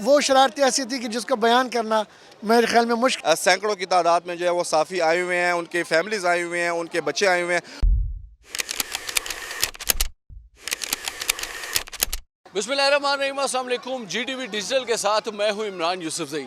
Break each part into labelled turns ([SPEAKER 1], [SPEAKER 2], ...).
[SPEAKER 1] وہ شرارتیں ایسی تھی کہ جس کو بیان کرنا میرے خیال میں مشکل.
[SPEAKER 2] سینکڑوں کی تعداد میں جو ہے وہ صافی آئے ہوئے ہیں، ان کے فیملیز آئے ہوئے ہیں، ان کے بچے آئے ہوئے ہیں.
[SPEAKER 3] بسم اللہ الرحمن الرحیم. السلام علیکم. جی ٹی وی ڈیجیٹل کے ساتھ میں ہوں عمران یوسفزئی.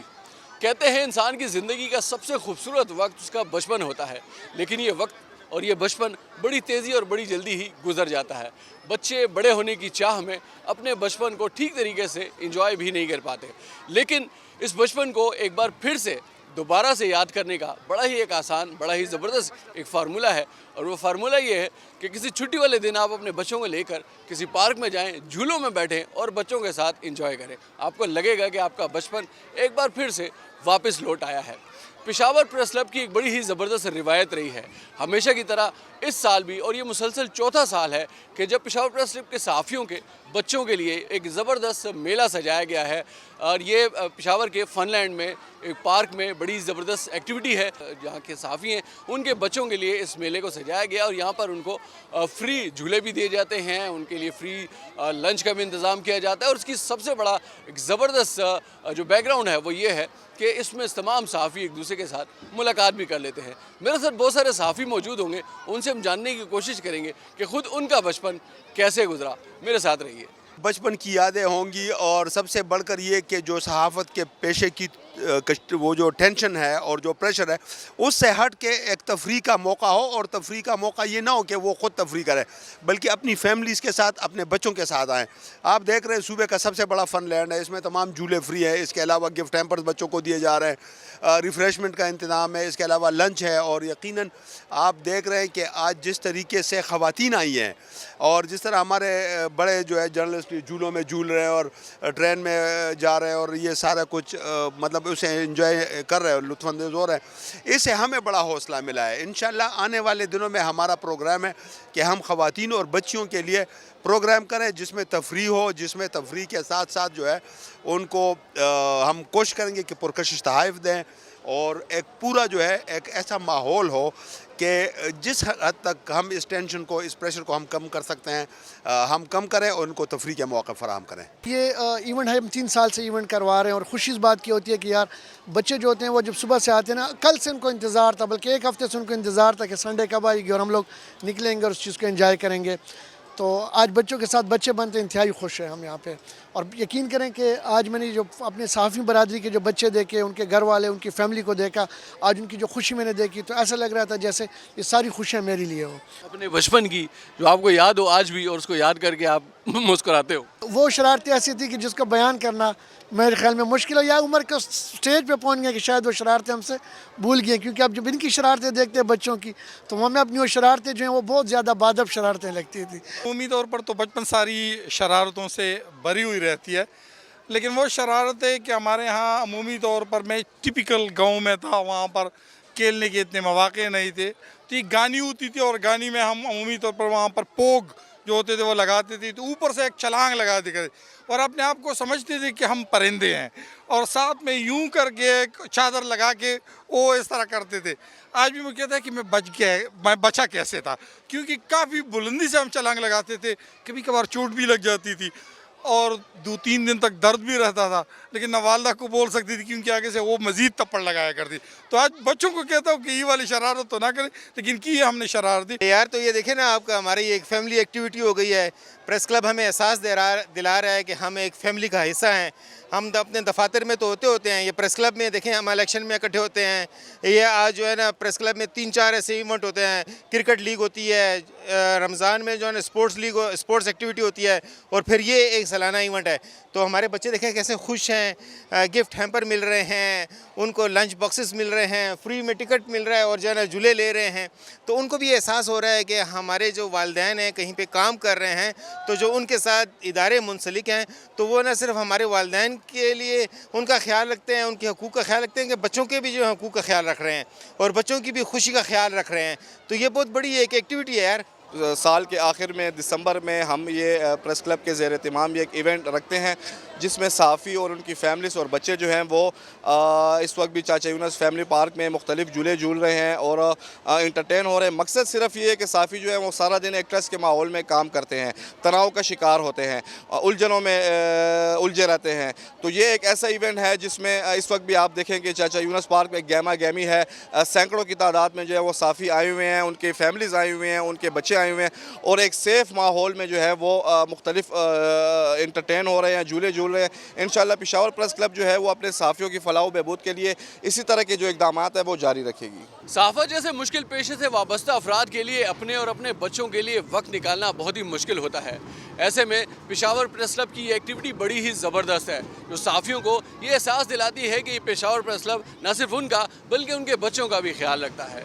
[SPEAKER 3] کہتے ہیں انسان کی زندگی کا سب سے خوبصورت وقت اس کا بچپن ہوتا ہے، لیکن یہ وقت اور یہ بچپن بڑی تیزی اور بڑی جلدی ہی گزر جاتا ہے. بچے بڑے ہونے کی چاہ میں اپنے بچپن کو ٹھیک طریقے سے انجوائے بھی نہیں کر پاتے، لیکن اس بچپن کو ایک بار پھر سے دوبارہ سے یاد کرنے کا بڑا ہی ایک آسان، بڑا ہی زبردست ایک فارمولہ ہے. اور وہ فارمولہ یہ ہے کہ کسی چھٹی والے دن آپ اپنے بچوں کو لے کر کسی پارک میں جائیں، جھولوں میں بیٹھیں اور بچوں کے ساتھ انجوائے کریں. آپ کو لگے گا کہ آپ کا بچپن ایک بار پھر سے واپس لوٹ آیا ہے. پشاور پریس کلب کی ایک بڑی ہی زبردست روایت رہی ہے ہمیشہ کی طرح اس سال بھی، اور یہ مسلسل چوتھا سال ہے کہ جب پشاور پریس کلب کے صحافیوں کے بچوں کے لیے ایک زبردست میلہ سجایا گیا ہے. اور یہ پشاور کے فن لینڈ میں ایک پارک میں بڑی زبردست ایکٹیویٹی ہے. جہاں کے صحافی ہیں ان کے بچوں کے لیے اس میلے کو سجایا گیا، اور یہاں پر ان کو فری جھولے بھی دیے جاتے ہیں، ان کے لیے فری لنچ کا بھی انتظام کیا جاتا ہے. اور اس کی سب سے بڑا ایک زبردست جو بیک گراؤنڈ ہے وہ یہ ہے کہ اس میں تمام صحافی ایک دوسرے کے ساتھ ملاقات بھی کر لیتے ہیں. میرے ساتھ بہت سارے صحافی موجود ہوں گے، ان سے ہم جاننے کی کوشش کریں گے کہ خود ان کا بچپن کیسے گزرا. میرے ساتھ رہیے.
[SPEAKER 4] بچپن کی یادیں ہوں گی، اور سب سے بڑھ کر یہ کہ جو صحافت کے پیشے کی وہ جو ٹینشن ہے اور جو پریشر ہے اس سے ہٹ کے ایک تفریح کا موقع ہو. اور تفریح کا موقع یہ نہ ہو کہ وہ خود تفریح کرے، بلکہ اپنی فیملیز کے ساتھ، اپنے بچوں کے ساتھ آئیں. آپ دیکھ رہے ہیں صوبے کا سب سے بڑا فن لینڈ ہے، اس میں تمام جھولے فری ہیں. اس کے علاوہ گفٹ ہیمپرز بچوں کو دیے جا رہے ہیں، ریفریشمنٹ کا انتظام ہے، اس کے علاوہ لنچ ہے. اور یقیناً آپ دیکھ رہے ہیں کہ آج جس طریقے سے خواتین آئی ہیں اور جس طرح ہمارے بڑے جو ہے جرنلسٹ جھولوں میں جھول رہے ہیں اور ٹرین میں جا رہے ہیں اور یہ سارا کچھ مطلب اسے انجوائے کر رہے ہیں، لطف اندوز ہو رہے ہیں، اس سے ہمیں بڑا حوصلہ ملا ہے. انشاءاللہ آنے والے دنوں میں ہمارا پروگرام ہے کہ ہم خواتین اور بچیوں کے لیے پروگرام کریں جس میں تفریح ہو، جس میں تفریح کے ساتھ ساتھ جو ہے ان کو ہم کوشش کریں گے کہ پرکشش تحائف دیں، اور ایک پورا جو ہے ایک ایسا ماحول ہو کہ جس حد تک ہم اس ٹینشن کو، اس پریشر کو ہم کم کر سکتے ہیں ہم کم کریں اور ان کو تفریح کے موقع فراہم کریں.
[SPEAKER 1] یہ ایونٹ ہم 3 سال سے ایونٹ کروا رہے ہیں، اور خوشی اس بات کی ہوتی ہے کہ یار بچے جو ہوتے ہیں وہ جب صبح سے آتے ہیں نا، کل سے ان کو انتظار تھا، بلکہ ایک ہفتے سے ان کو انتظار تھا کہ سنڈے کب آئے گی اور ہم لوگ نکلیں گے اور اس چیز کو انجوائے کریں گے. تو آج بچوں کے ساتھ بچے بنتے انتہائی خوش ہیں ہم یہاں پہ. اور یقین کریں کہ آج میں نے جو اپنے صحافی برادری کے جو بچے دیکھے، ان کے گھر والے، ان کی فیملی کو دیکھا، آج ان کی جو خوشی میں نے دیکھی، تو ایسا لگ رہا تھا جیسے یہ ساری خوشیاں میرے لیے ہو.
[SPEAKER 3] اپنے بچپن کی جو آپ کو یاد ہو آج بھی، اور اس کو یاد کر کے آپ مسکراتے ہو.
[SPEAKER 1] وہ شرارتیں ایسی تھی کہ جس کو بیان کرنا میرے خیال میں مشکل ہے، یا عمر کے سٹیج پہ پہنچ گئے کہ شاید وہ شرارتیں ہم سے بھول گئے. کیونکہ اب جب ان کی شرارتیں دیکھتے ہیں بچوں کی، تو ہمیں اپنی وہ شرارتیں جو ہیں وہ بہت زیادہ بادب شرارتیں لگتی تھی.
[SPEAKER 5] عمومی طور پر تو بچپن ساری شرارتوں سے بری ہوئی رہتی ہے، لیکن وہ شرارتیں کہ ہمارے ہاں عمومی طور پر، میں ٹپیکل گاؤں میں تھا، وہاں پر کھیلنے کے اتنے مواقع نہیں تھے. تو یہ گانی ہوتی تھی، اور گانی میں ہم عمومی طور پر وہاں پر پوگ جو ہوتے تھے وہ لگاتے تھے، تو اوپر سے ایک چھلانگ لگا دے کر اور اپنے آپ کو سمجھتے تھے کہ ہم پرندے ہیں، اور ساتھ میں یوں کر کے ایک چادر لگا کے وہ اس طرح کرتے تھے. آج بھی مجھے کہتا ہے کہ میں بچا کیسے تھا، کیونکہ کافی بلندی سے ہم چھلانگ لگاتے تھے. کبھی کبھار چوٹ بھی لگ جاتی تھی اور 2-3 دن تک درد بھی رہتا تھا، لیکن نہ والدہ کو بول سکتی تھی کیونکہ آگے سے وہ مزید تپڑ لگایا کرتی. تو آج بچوں کو کہتا ہوں کہ یہ والی شرارت تو نہ کریں، لیکن کی ہے ہم نے شرارت.
[SPEAKER 6] یار تو یہ دیکھیں نا، آپ کا ہماری ایک فیملی ایکٹیویٹی ہو گئی ہے. پریس کلب ہمیں احساس دلا رہا ہے کہ ہم ایک فیملی کا حصہ ہیں. ہم اپنے دفاتر میں تو ہوتے ہیں، یہ پریس کلب میں دیکھیں ہم الیکشن میں اکٹھے ہوتے ہیں. یہ آج جو ہے نا پریس کلب میں 3-4 ایسے ایونٹ ہوتے ہیں. کرکٹ لیگ ہوتی ہے، رمضان میں جو ہے نا اسپورٹس ایکٹیویٹی ہوتی ہے، اور پھر یہ ایک سالانہ ایونٹ ہے. تو ہمارے بچے دیکھیں کیسے خوش ہیں، گفٹ ہیمپر مل رہے ہیں، ان کو لنچ باکسز مل رہے ہیں، فری میں ٹکٹ مل رہا ہے، اور جو ہے نا جھولے لے رہے ہیں. تو ان کو بھی احساس ہو رہا ہے کہ ہمارے جو والدین ہیں کہیں پہ کام کر رہے ہیں، تو جو ان کے ساتھ ادارے منسلک ہیں، تو وہ نہ صرف ہمارے والدین کے لیے ان کا خیال رکھتے ہیں، ان کے حقوق کا خیال رکھتے ہیں، کہ بچوں کے بھی جو حقوق کا خیال رکھ رہے ہیں اور بچوں کی بھی خوشی کا خیال رکھ رہے ہیں. تو یہ بہت بڑی ایک ایکٹیویٹی ہے یار.
[SPEAKER 2] سال کے آخر میں دسمبر میں ہم یہ پریس کلب کے زیر اہتمام یہ ایک ایونٹ رکھتے ہیں جس میں صحافی اور ان کی فیملیز اور بچے جو ہیں وہ اس وقت بھی چاچا یونس فیملی پارک میں مختلف جھولے جھول رہے ہیں اور انٹرٹین ہو رہے ہیں. مقصد صرف یہ ہے کہ صحافی جو ہے وہ سارا دن ایک ٹرس کے ماحول میں کام کرتے ہیں, تناؤ کا شکار ہوتے ہیں, الجھنوں میں الجھے رہتے ہیں. تو یہ ایک ایسا ایونٹ ہے جس میں اس وقت بھی آپ دیکھیں کہ چاچا یونس پارک میں گہما گہمی ہے, سینکڑوں کی تعداد میں جو ہے وہ صحافی آئے ہوئے ہیں, ان کے فیملیز آئے ہوئے ہیں, ان کے بچے آئے ہوئے ہیں, اور ایک سیف ماحول میں جو ہے وہ مختلف انٹرٹین ہو رہے ہیں, جھولے جھول رہے ہیں. انشاءاللہ پشاور پریس کلب جو ہے وہ اپنے صحافیوں کی فلاح و بہبود کے لیے اسی طرح کے جو اقدامات ہیں وہ جاری رکھے گی.
[SPEAKER 3] صحافت جیسے مشکل پیشے سے وابستہ افراد کے لیے اپنے اور اپنے بچوں کے لیے وقت نکالنا بہت ہی مشکل ہوتا ہے. ایسے میں پشاور پریس کلب کی یہ ایکٹیویٹی بڑی ہی زبردست ہے, جو صحافیوں کو یہ احساس دلاتی ہے کہ یہ پشاور پریس کلب نہ صرف ان کا بلکہ ان کے بچوں کا بھی خیال رکھتا ہے.